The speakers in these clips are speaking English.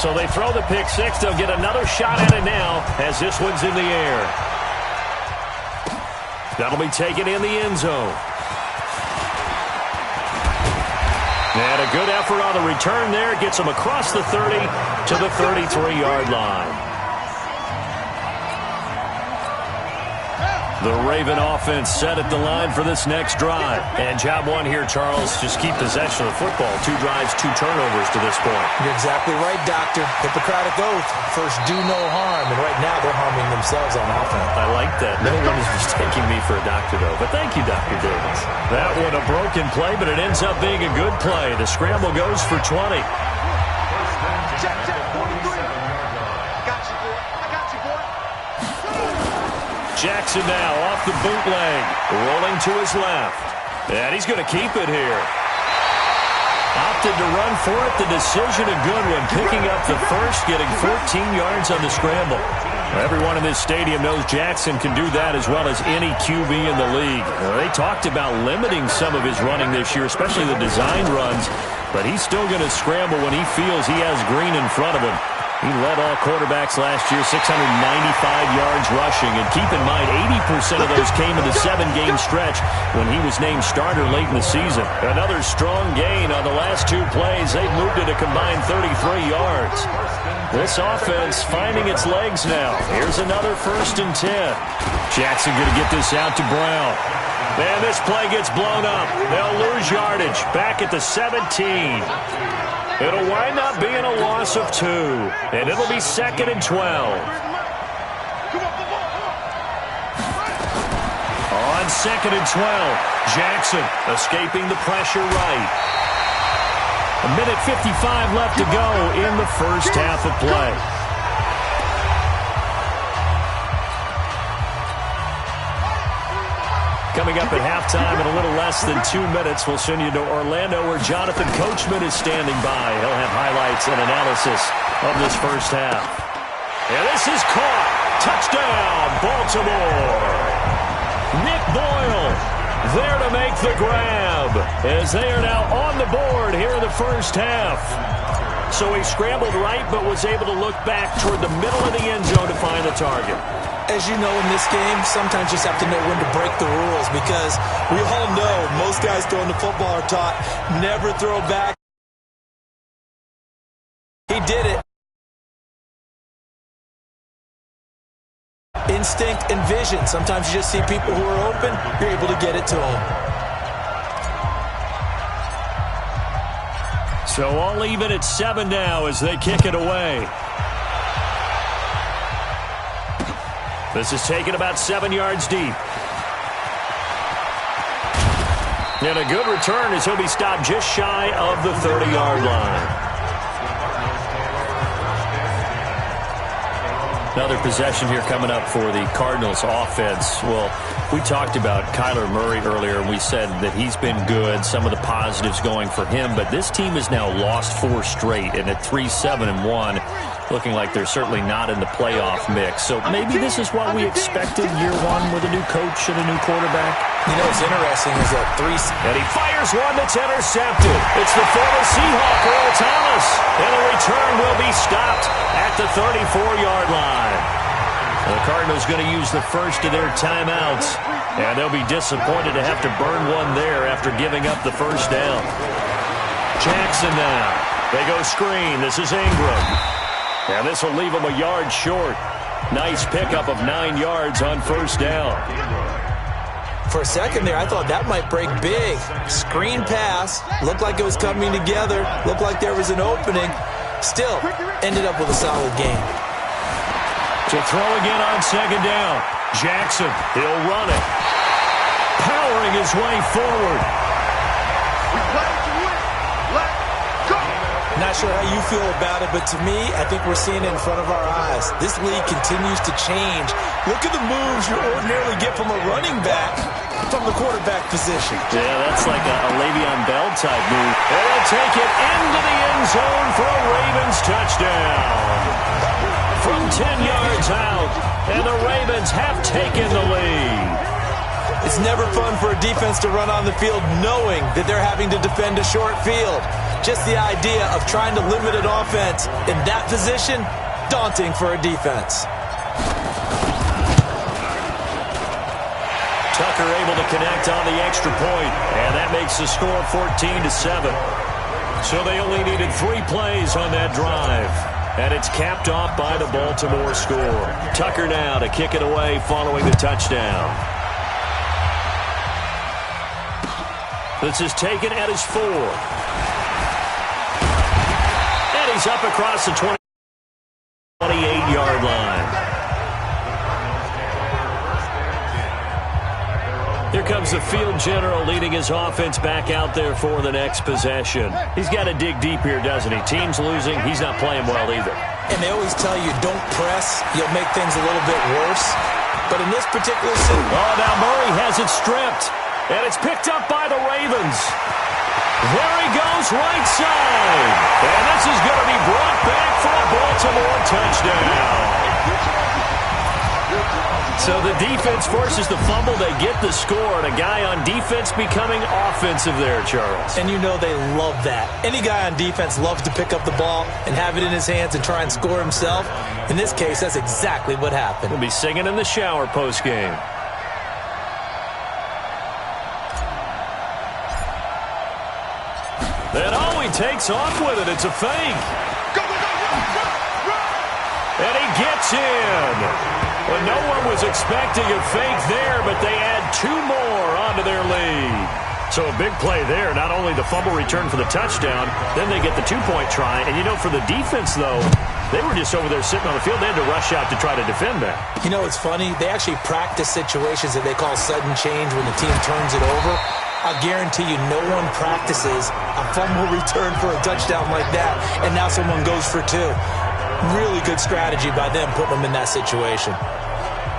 So they throw the pick six. They'll get another shot at it now as this one's in the air. That'll be taken in the end zone. And a good effort on the return there. Gets them across the 30 to the 33-yard line. The Raven offense set at the line for this next drive. And job one here, Charles, just keep possession of the football. 2 drives, 2 turnovers to this point. You're exactly right, Doctor. Hippocratic oath. First, do no harm. And right now, they're harming themselves on offense. I like that. No one is mistaking me for a doctor, though. But thank you, Dr. Davis. That one a broken play, but it ends up being a good play. The scramble goes for 20. Jackson now off the bootleg, rolling to his left. And he's going to keep it here. Opted to run for it. The decision a good one, picking up the first, getting 14 yards on the scramble. Everyone in this stadium knows Jackson can do that as well as any QB in the league. They talked about limiting some of his running this year, especially the design runs, but he's still going to scramble when he feels he has green in front of him. He led all quarterbacks last year, 695 yards rushing. And keep in mind, 80% of those came in the 7-game stretch when he was named starter late in the season. Another strong gain on the last 2 plays. They've moved it a combined 33 yards. This offense finding its legs now. Here's another 1st and 10. Jackson going to get this out to Brown. And this play gets blown up. They'll lose yardage. Back at the 17. It'll wind up being a loss of 2. And it'll be 2nd and 12. On 2nd and 12, Jackson escaping the pressure right. 1:55 left to go in the first half of play. Coming up at halftime in a little less than 2 minutes, we'll send you to Orlando where Jonathan Coachman is standing by. He'll have highlights and analysis of this first half. And this is caught. Touchdown, Baltimore. Nick Boyle there to make the grab as they are now on the board here in the first half. So he scrambled right but was able to look back toward the middle of the end zone to find the target. As you know, in this game, sometimes you just have to know when to break the rules because we all know most guys throwing the football are taught never throw back. He did it. Instinct and vision. Sometimes you just see people who are open, you're able to get it to them. So all even at 7 now as they kick it away. This is taken about 7 yards deep. And a good return as he'll be stopped just shy of the 30-yard line. Another possession here coming up for the Cardinals offense. Well, we talked about Kyler Murray earlier, and we said that he's been good, some of the positives going for him, but this team has now lost 4 straight, and at 3-7-1, looking like they're certainly not in the playoff mix. So maybe this is what we expected year one with a new coach and a new quarterback. You know what's interesting is that and he fires one that's intercepted. It's the former Seahawk, Earl Thomas. And the return will be stopped at the 34-yard line. The Cardinals going to use the first of their timeouts. And they'll be disappointed to have to burn one there after giving up the first down. Jackson now. They go screen. This is Ingram. And this will leave them a yard short. Nice pickup of 9 yards on first down. For a second there, I thought that might break big. Screen pass. Looked like it was coming together. Looked like there was an opening. Still, ended up with a solid game. To throw again on second down. Jackson, he'll run it. Powering his way forward. Not sure how you feel about it, but to me, I think we're seeing it in front of our eyes. This league continues to change. Look at the moves you ordinarily get from a running back from the quarterback position. Yeah, that's like a Le'Veon Bell type move. And they'll take it into the end zone for a Ravens touchdown. From 10 yards out, and the Ravens have taken the lead. It's never fun for a defense to run on the field knowing that they're having to defend a short field. Just the idea of trying to limit an offense in that position, daunting for a defense. Tucker able to connect on the extra point, and that makes the score 14-7. So they only needed 3 plays on that drive, and it's capped off by the Baltimore score. Tucker now to kick it away following the touchdown. This is taken at his 4. And he's up across the 28-yard line. Here comes the field general leading his offense back out there for the next possession. He's got to dig deep here, doesn't he? Team's losing. He's not playing well either. And they always tell you, don't press. You'll make things a little bit worse. But in this particular scene... Oh, now Murray has it stripped. And it's picked up by the Ravens. There he goes, right side. And this is going to be brought back for a Baltimore touchdown. So the defense forces the fumble. They get the score, and a guy on defense becoming offensive there, Charles. And you know they love that. Any guy on defense loves to pick up the ball and have it in his hands and try and score himself. In this case, that's exactly what happened. We'll be singing in the shower post-game. Then he takes off with it. It's a fake. And he gets in. Well, no one was expecting a fake there, but they add 2 more onto their lead. So a big play there. Not only the fumble return for the touchdown, then they get the 2-point try. And, you know, for the defense, though, they were just over there sitting on the field. They had to rush out to try to defend that. You know, it's funny. They actually practice situations that they call sudden change when the team turns it over. I'll guarantee you no one practices a fumble return for a touchdown like that, and now someone goes for 2. Really good strategy by them putting them in that situation.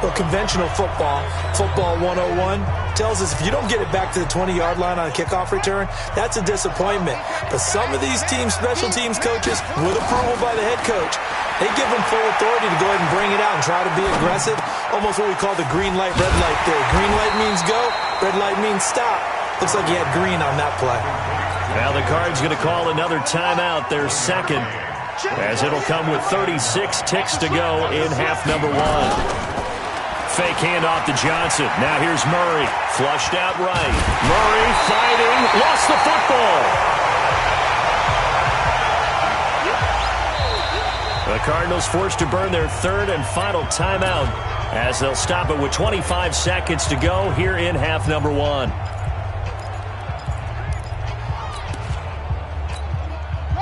Well, conventional football 101, tells us if you don't get it back to the 20-yard line on a kickoff return, that's a disappointment. But some of these teams, special teams coaches, with approval by the head coach, they give them full authority to go ahead and bring it out and try to be aggressive. Almost what we call the green light, red light theory. Green light means go, red light means stop. Looks like he had green on that play. Now the Cards going to call another timeout, their second, as it'll come with 36 ticks to go in half number 1. Fake handoff to Johnson. Now here's Murray. Flushed out right. Murray fighting. Lost the football. The Cardinals forced to burn their 3rd and final timeout as they'll stop it with 25 seconds to go here in half number 1.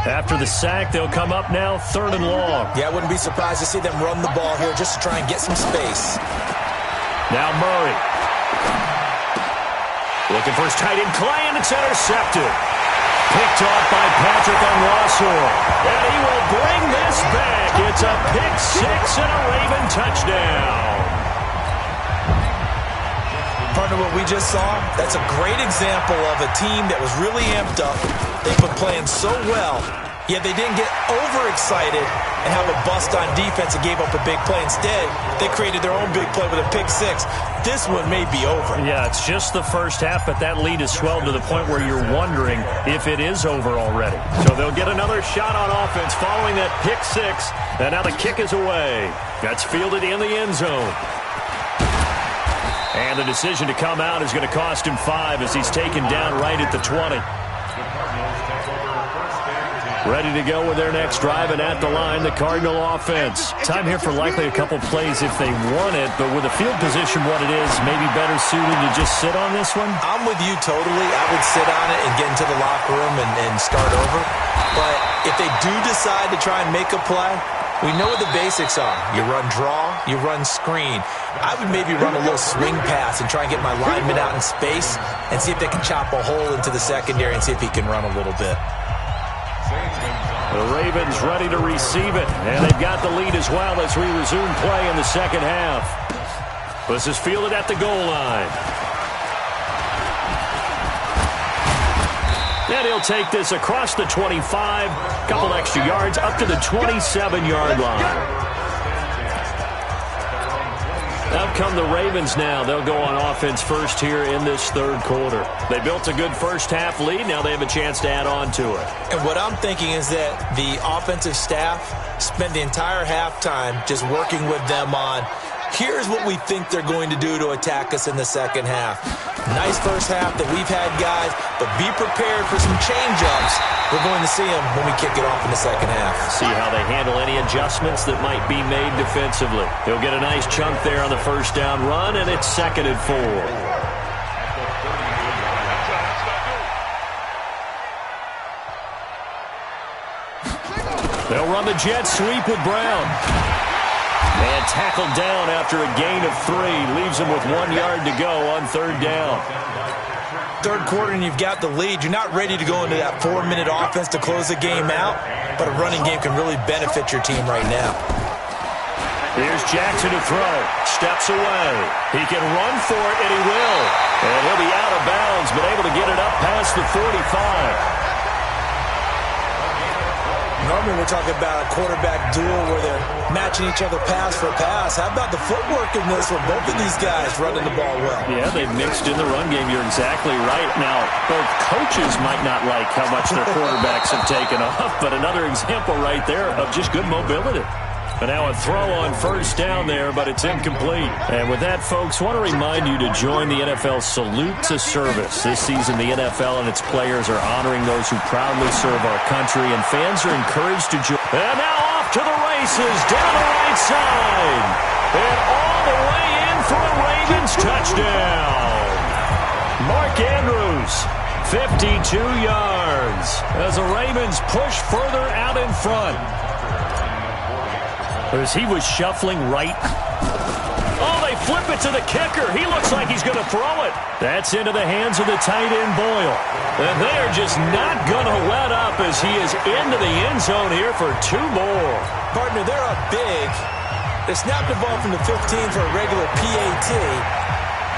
After the sack, they'll come up now 3rd and long. Yeah, I wouldn't be surprised to see them run the ball here just to try and get some space. Now Murray. Looking for his tight end, Clay, and it's intercepted. Picked off by Patrick Onwuasor. And he will bring this back. It's a pick 6 and a Raven touchdown. Partner, what we just saw, that's a great example of a team that was really amped up. They've been playing so well, yet they didn't get overexcited and have a bust on defense and gave up a big play. Instead, they created their own big play with a pick 6. This one may be over. Yeah, it's just the first half, but that lead has swelled to the point where you're wondering if it is over already. So they'll get another shot on offense following that pick 6, and now the kick is away. That's fielded in the end zone. And the decision to come out is going to cost him 5 as he's taken down right at the 20. Ready to go with their next drive, and at the line, the Cardinal offense. Time here for likely a couple plays if they want it, but with the field position what it is, maybe better suited to just sit on this one? I'm with you totally. I would sit on it and get into the locker room and start over. But if they do decide to try and make a play, we know what the basics are. You run draw, you run screen. I would maybe run a little swing pass and try and get my lineman out in space and see if they can chop a hole into the secondary and see if he can run a little bit. The Ravens ready to receive it, and they've got the lead as well as we resume play in the second half. This is fielded at the goal line. And he'll take this across the 25, couple extra yards, up to the 27-yard line. Now come the Ravens now. They'll go on offense first here in this third quarter. They built a good first-half lead. Now they have a chance to add on to it. And what I'm thinking is that the offensive staff spent the entire halftime just working with them on, here's what we think they're going to do to attack us in the second half. Nice first half that we've had, guys, but be prepared for some change-ups. We're going to see them when we kick it off in the second half. See how they handle any adjustments that might be made defensively. He'll get a nice chunk there on the first down run, and it's 2nd and 4. They'll run the jet sweep with Brown. And tackled down after a gain of 3. Leaves him with 1 yard to go on third down. Third quarter and you've got the lead. You're not ready to go into that 4-minute offense to close the game out, but a running game can really benefit your team right now. Here's Jackson to throw. Steps away. He can run for it, and he will. And he'll be out of bounds, but able to get it up past the 45. Normally we're talking about a quarterback duel where they're matching each other pass for pass. How about the footwork in this one? Both of these guys running the ball well. Yeah, they've mixed in the run game. You're exactly right. Now, both coaches might not like how much their quarterbacks have taken off, but another example right there of just good mobility. And now a throw on first down there, but it's incomplete. And with that, folks, I want to remind you to join the NFL Salute to Service. This season, the NFL and its players are honoring those who proudly serve our country, and fans are encouraged to join. And now off to the races, down the right side. And all the way in for a Ravens touchdown. Mark Andrews, 52 yards, as the Ravens push further out in front. As he was shuffling right. Oh, they flip it to the kicker. He looks like he's going to throw it. That's into the hands of the tight end, Boyle. And they are just not going to let up as he is into the end zone here for 2 more. Partner, they're up big. They snap the ball from the 15 for a regular PAT,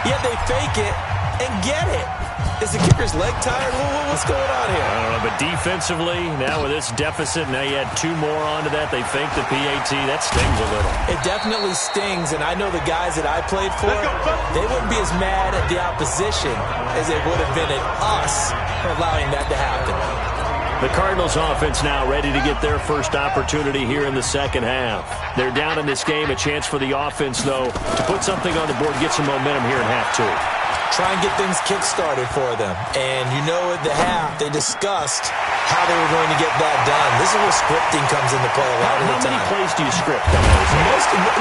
yet they fake it and get it. Is the kicker's leg tired? What's going on here? I don't know, but defensively, now with this deficit, now you add 2 more onto that. They fake the PAT. That stings a little. It definitely stings, and I know the guys that I played for, they wouldn't be as mad at the opposition as they would have been at us for allowing that to happen. The Cardinals offense now ready to get their first opportunity here in the second half. They're down in this game. A chance for the offense, though, to put something on the board, get some momentum here in half 2. Try and get things kick-started for them. And you know at the half, they discussed how they were going to get that done. This is where scripting comes into play a lot of the time. How many plays do you script?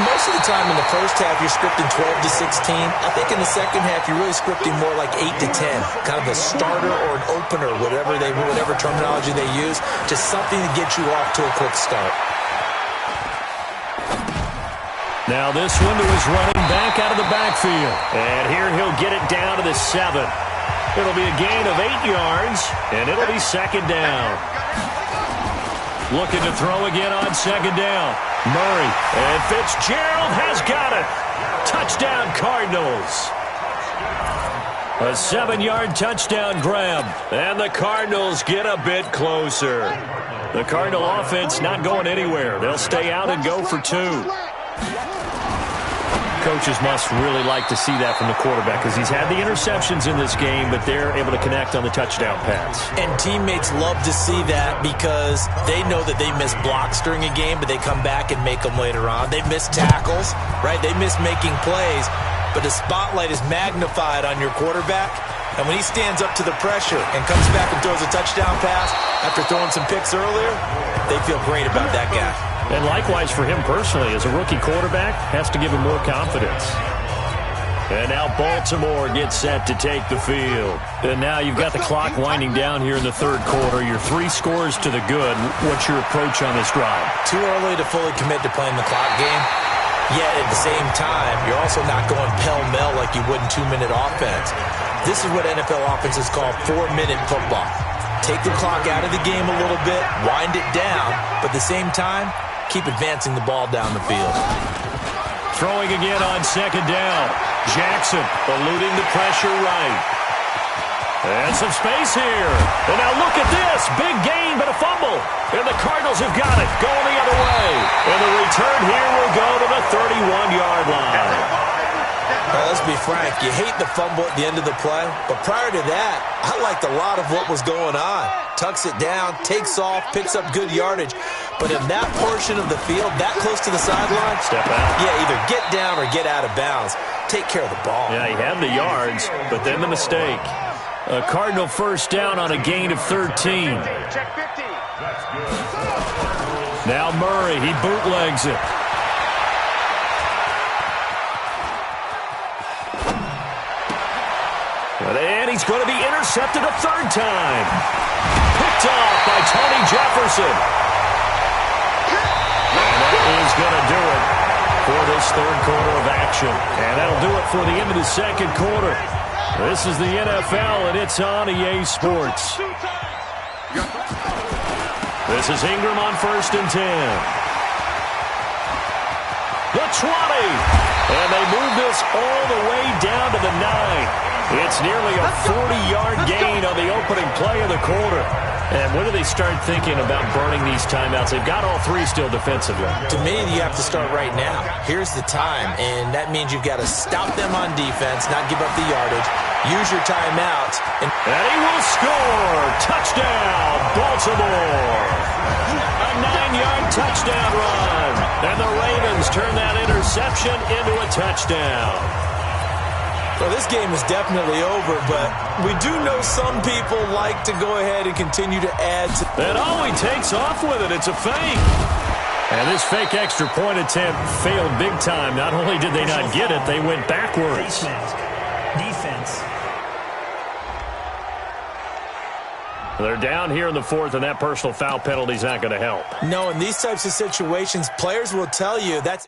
Most of the time in the first half, you're scripting 12 to 16. I think in the second half, you're really scripting more like 8 to 10. Kind of a starter or an opener, whatever terminology they use, just something to get you off to a quick start. Now this one to his running back out of the backfield. And here he'll get it down to the 7. It'll be a gain of 8 yards, and it'll be second down. Looking to throw again on second down. Murray, and Fitzgerald has got it. Touchdown, Cardinals. A 7-yard touchdown grab, and the Cardinals get a bit closer. The Cardinal offense not going anywhere. They'll stay out and go for 2. Coaches must really like to see that from the quarterback because he's had the interceptions in this game, but they're able to connect on the touchdown pass. And teammates love to see that because they know that they miss blocks during a game, but they come back and make them later on. They miss tackles, right? They miss making plays, but the spotlight is magnified on your quarterback. And when he stands up to the pressure and comes back and throws a touchdown pass after throwing some picks earlier, they feel great about that guy. And likewise for him personally, as a rookie quarterback, has to give him more confidence. And now Baltimore gets set to take the field. And now you've got the clock winding down here in the third quarter. You're 3 scores to the good. What's your approach on this drive? Too early to fully commit to playing the clock game. Yet at the same time, you're also not going pell-mell like you would in 2-minute offense. This is what NFL offenses call 4-minute football. Take the clock out of the game a little bit, wind it down, but at the same time, keep advancing the ball down the field. Throwing again on second down. Jackson eluding the pressure right. And some space here. And now look at this. Big gain, but a fumble. And the Cardinals have got it. Going the other way. And the return here will go to the 31-yard line. Now, let's be frank, you hate the fumble at the end of the play, but prior to that, I liked a lot of what was going on. Tucks it down, takes off, picks up good yardage. But in that portion of the field, that close to the sideline, step out. Yeah, either get down or get out of bounds. Take care of the ball. Yeah, he had the yards, but then the mistake. A Cardinal first down on a gain of 13. Now Murray, he bootlegs it. And he's going to be intercepted a third time. Picked off by Tony Jefferson. And that is going to do it for this third quarter of action. And that'll do it for the end of the second quarter. This is the NFL, and it's on EA Sports. This is Ingram on 1st and 10. The 20. And they move this all the way down to the 9. It's nearly a 40-yard gain on the opening play of the quarter. And when do they start thinking about burning these timeouts? They've got all three still defensively. To me, you have to start right now. Here's the time, and that means you've got to stop them on defense, not give up the yardage. Use your timeouts. And he will score. Touchdown, Baltimore. A 9-yard touchdown run. And the Ravens turn that interception into a touchdown. Well, this game is definitely over, but we do know some people like to go ahead and continue to add to... And all he takes off with it, it's a fake. And this fake extra point attempt failed big time. Not only did they not get it, they went backwards. Defense. They're down here in the fourth, and that personal foul penalty is not going to help. No, in these types of situations, players will tell you that's...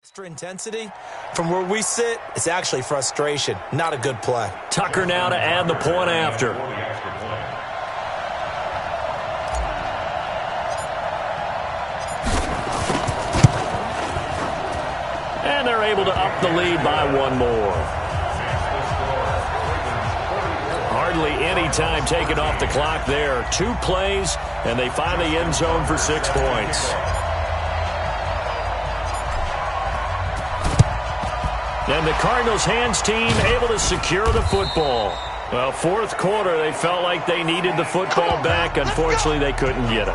Extra intensity. From where we sit, it's actually frustration. Not a good play. Tucker now to add the point after. And they're able to up the lead by one more. Hardly any time taken off the clock there. 2 plays, and they find the end zone for 6 points. And the Cardinals' hands team able to secure the football. Well, fourth quarter, they felt like they needed the football back. Unfortunately, they couldn't get it.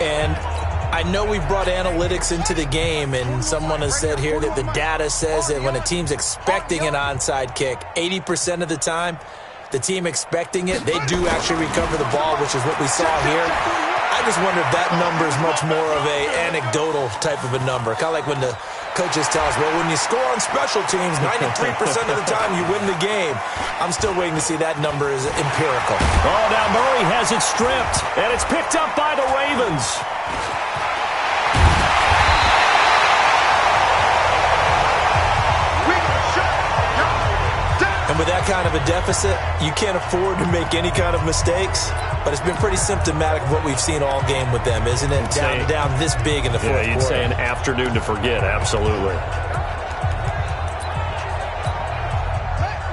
And I know we've brought analytics into the game, and someone has said here that the data says that when a team's expecting an onside kick, 80% of the time, the team expecting it, they do actually recover the ball, which is what we saw here. I just wonder if that number is much more of a anecdotal type of a number. Kind of like when the coaches tell us, well, when you score on special teams, 93% of the time you win the game. I'm still waiting to see that number is empirical. Oh, now Murray has it stripped, and it's picked up by the Ravens. And with that kind of a deficit, you can't afford to make any kind of mistakes. But it's been pretty symptomatic of what we've seen all game with them, isn't it? Down this big in the fourth quarter. Yeah, you'd say an afternoon to forget, absolutely.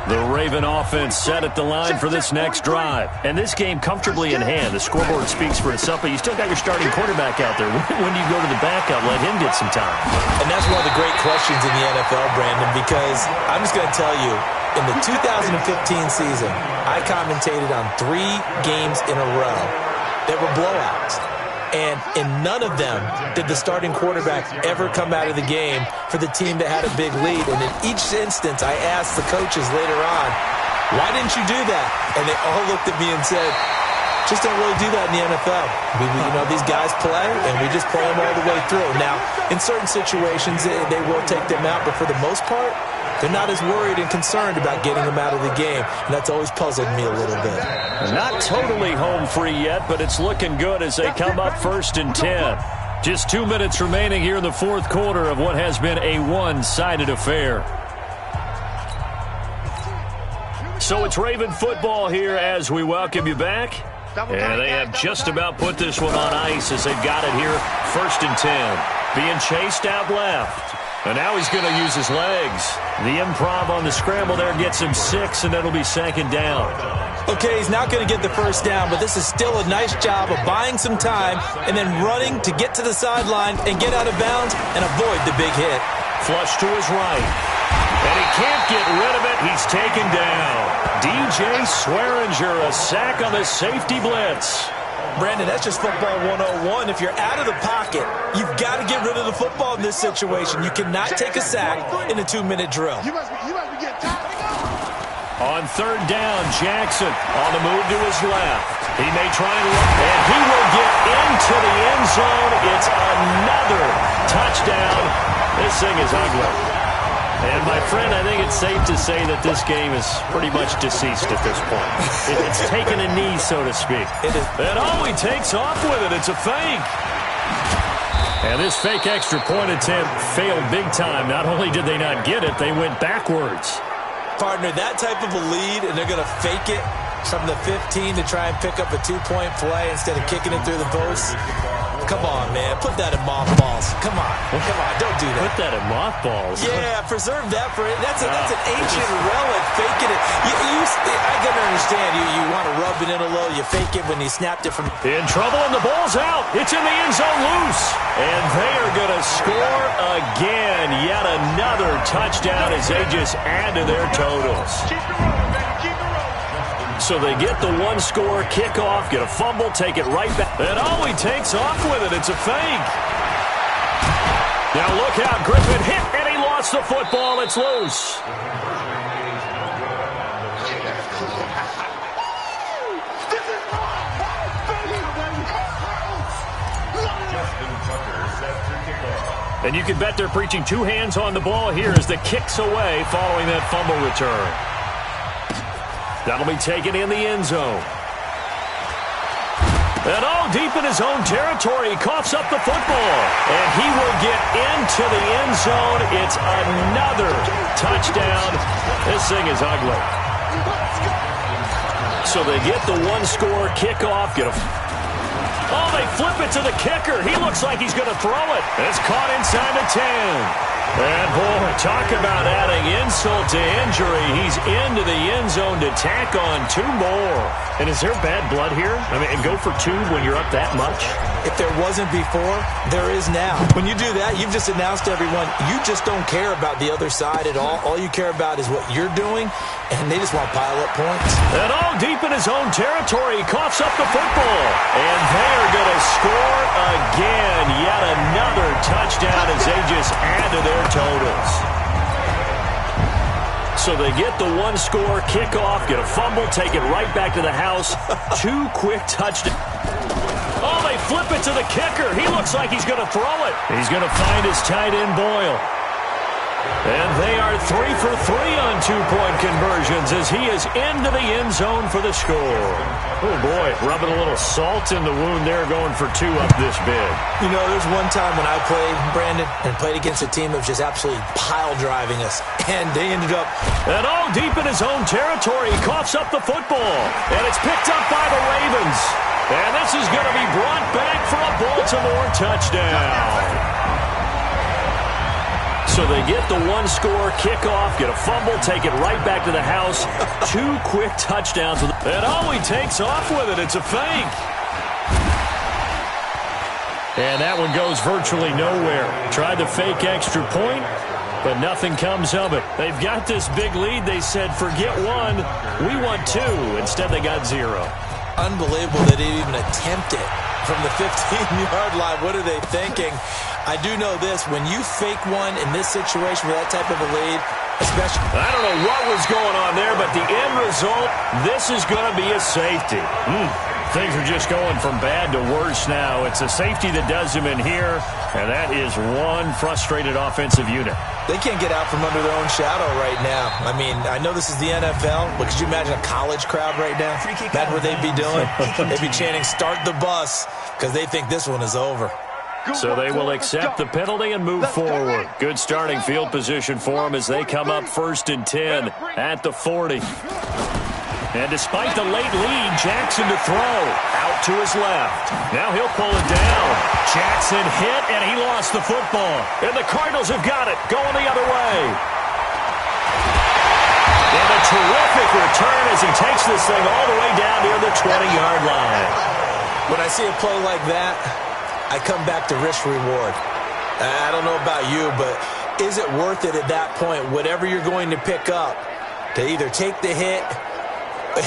The Raven offense set at the line for this next drive. And this game comfortably in hand. The scoreboard speaks for itself, but you still got your starting quarterback out there. When do you go to the backup? Let him get some time. And that's one of the great questions in the NFL, Brandon, because I'm just going to tell you, in the 2015 season, I commentated on 3 games in a row that were blowouts. And in none of them did the starting quarterback ever come out of the game for the team that had a big lead. And in each instance, I asked the coaches later on, why didn't you do that? And they all looked at me and said, just don't really do that in the NFL. These guys play, and we just play them all the way through. Now, in certain situations, they will take them out, but for the most part, they're not as worried and concerned about getting them out of the game, and that's always puzzled me a little bit. Not totally home free yet, but it's looking good as they come up 1st and 10. Just 2 minutes remaining here in the fourth quarter of what has been a one-sided affair. So it's Raven football here as we welcome you back. And they have just about put this one on ice as they've got it here, 1st and 10. being chased out left. And now he's going to use his legs. The improv on the scramble there gets him 6, and it'll be 2nd down. Okay, he's not going to get the first down, but this is still a nice job of buying some time and then running to get to the sideline and get out of bounds and avoid the big hit. Flush to his right. And he can't get rid of it. He's taken down. DJ Swearinger, a sack on the safety blitz. Brandon, that's just football 101. If you're out of the pocket, you've got to get rid of the football in this situation. You cannot take a sack in a 2-minute drill. You must be getting tired. On 3rd down, Jackson on the move to his left. He may try and run, and he will get into the end zone. It's another touchdown. This thing is ugly. And, my friend, I think it's safe to say that this game is pretty much deceased at this point. It's taken a knee, so to speak. And he takes off with it. It's a fake. And this fake extra point attempt failed big time. Not only did they not get it, they went backwards. Partner, that type of a lead, and they're going to fake it from the 15 to try and pick up a 2-point play instead of kicking it through the post. Come on, man. Put that in mothballs. Come on. Don't do that. Put that in mothballs? Yeah, preserve that for it. That's an ancient relic, faking it. I can understand. You want to rub it in a little. You fake it when you snapped it from... In trouble, and the ball's out. It's in the end zone loose. And they are going to score again. Yet another touchdown as they just add to their totals. Keep it rolling, baby. Keep it rolling. So they get the 1-score kickoff, get a fumble, take it right back. And he takes off with it. It's a fake. Now look out. Griffin hit, and he lost the football. It's loose. And you can bet they're preaching 2 hands on the ball here as the kick's away following that fumble return. That'll be taken in the end zone. And deep in his own territory, he coughs up the football. And he will get into the end zone. It's another touchdown. This thing is ugly. So they get the 1-score kickoff. They flip it to the kicker. He looks like he's going to throw it. It's caught inside the 10. And, boy, talk about adding insult to injury. He's into the end zone to tack on 2 more. And is there bad blood here? I mean, go for 2 when you're up that much? If there wasn't before, there is now. When you do that, you've just announced to everyone, you just don't care about the other side at all. All you care about is what you're doing, and they just want to pile up points. And deep in his own territory, he coughs up the football. And they are going to score again. Yet another touchdown as they just add to their totals. So they get the 1-score kickoff, get a fumble, take it right back to the house. 2 quick touchdowns. They flip it to the kicker. He looks like he's going to throw it. He's going to find his tight end, Boyle. And they are 3 for 3 on 2-point conversions as he is into the end zone for the score. Oh, boy, rubbing a little salt in the wound there, going for 2 up this big. You know, there's one time when I played, Brandon, and played against a team that was just absolutely pile-driving us, and they ended up... And deep in his own territory, he coughs up the football, and it's picked up by the Ravens. And this is going to be brought back for a Baltimore touchdown. So they get the 1-score kickoff, get a fumble, take it right back to the house. 2 quick touchdowns. And he takes off with it. It's a fake. And that one goes virtually nowhere. Tried the fake extra point, but nothing comes of it. They've got this big lead. They said, forget 1, we want 2. Instead, they got 0. Unbelievable that they didn't even attempt it from the 15-yard line. What are they thinking? I do know this. When you fake one in this situation with that type of a lead, especially... I don't know what was going on there, but the end result, this is going to be a safety. Things are just going from bad to worse now. It's a safety that does him in here, and that is one frustrated offensive unit. They can't get out from under their own shadow right now. I mean, I know this is the NFL, but could you imagine a college crowd right now? That's what they'd be doing. They'd be chanting, start the bus, because they think this one is over. So they will accept the penalty and move forward. Good starting field position for them as they come up 1st and 10 at the 40. And despite the late lead, Jackson to throw. Out to his left. Now he'll pull it down. Jackson hit, and he lost the football. And the Cardinals have got it, going the other way. And a terrific return as he takes this thing all the way down near the 20-yard line. When I see a play like that, I come back to risk-reward. I don't know about you, but is it worth it at that point, whatever you're going to pick up, to either take the hit,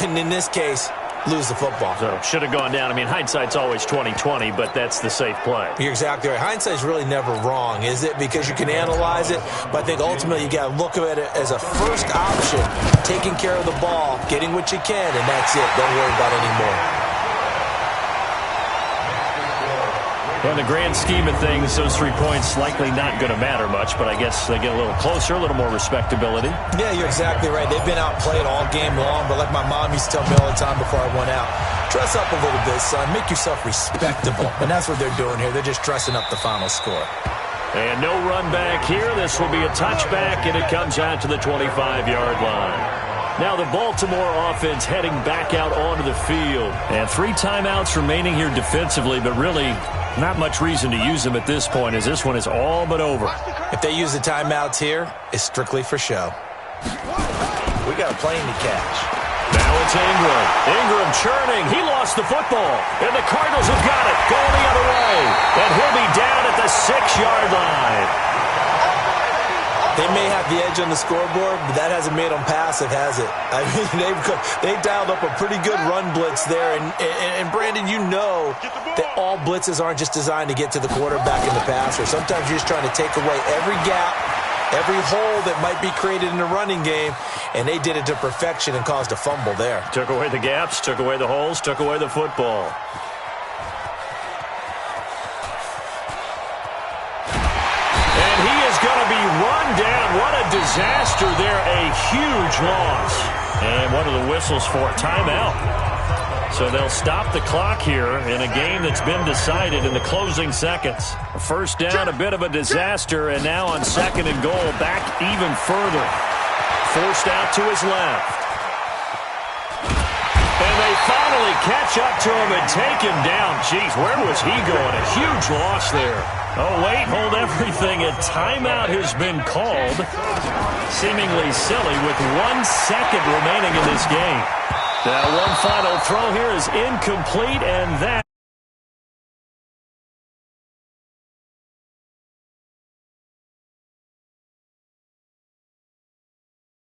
and in this case, lose the football? So, should have gone down. I mean, hindsight's always 20/20, but that's the safe play. You're exactly right. Hindsight's really never wrong, is it? Because you can analyze it, but I think ultimately you got to look at it as a first option, taking care of the ball, getting what you can, and that's it. Don't worry about any more. In the grand scheme of things, those 3 points likely not going to matter much, but I guess they get a little closer, a little more respectability. Yeah, you're exactly right. They've been outplayed all game long, but like my mom used to tell me all the time before I went out, dress up a little bit, son. Make yourself respectable. And that's what they're doing here. They're just dressing up the final score. And no run back here. This will be a touchback, and it comes out to the 25-yard line. Now the Baltimore offense heading back out onto the field. And 3 timeouts remaining here defensively, but really not much reason to use them at this point as this one is all but over. If they use the timeouts here, it's strictly for show. We got a plane to catch. Now it's Ingram. Ingram churning. He lost the football. And the Cardinals have got it. Going the other way. And he'll be down at the 6-yard line. They may have the edge on the scoreboard, but that hasn't made them passive, has it? I mean, they've dialed up a pretty good run blitz there. And Brandon, you know that all blitzes aren't just designed to get to the quarterback and the passer. Sometimes you're just trying to take away every gap, every hole that might be created in the running game, and they did it to perfection and caused a fumble there. Took away the gaps, took away the holes, took away the football. And he is going to be run down. What a disaster there. A huge loss. And one of the whistles for a timeout. So they'll stop the clock here in a game that's been decided in the closing seconds. First down, a bit of a disaster, and now on 2nd and goal, back even further. Forced out to his left. And they finally catch up to him and take him down. Jeez, where was he going? A huge loss there. Oh, wait, hold everything. A timeout has been called. Seemingly silly with 1 second remaining in this game. Now, one final throw here is incomplete, and that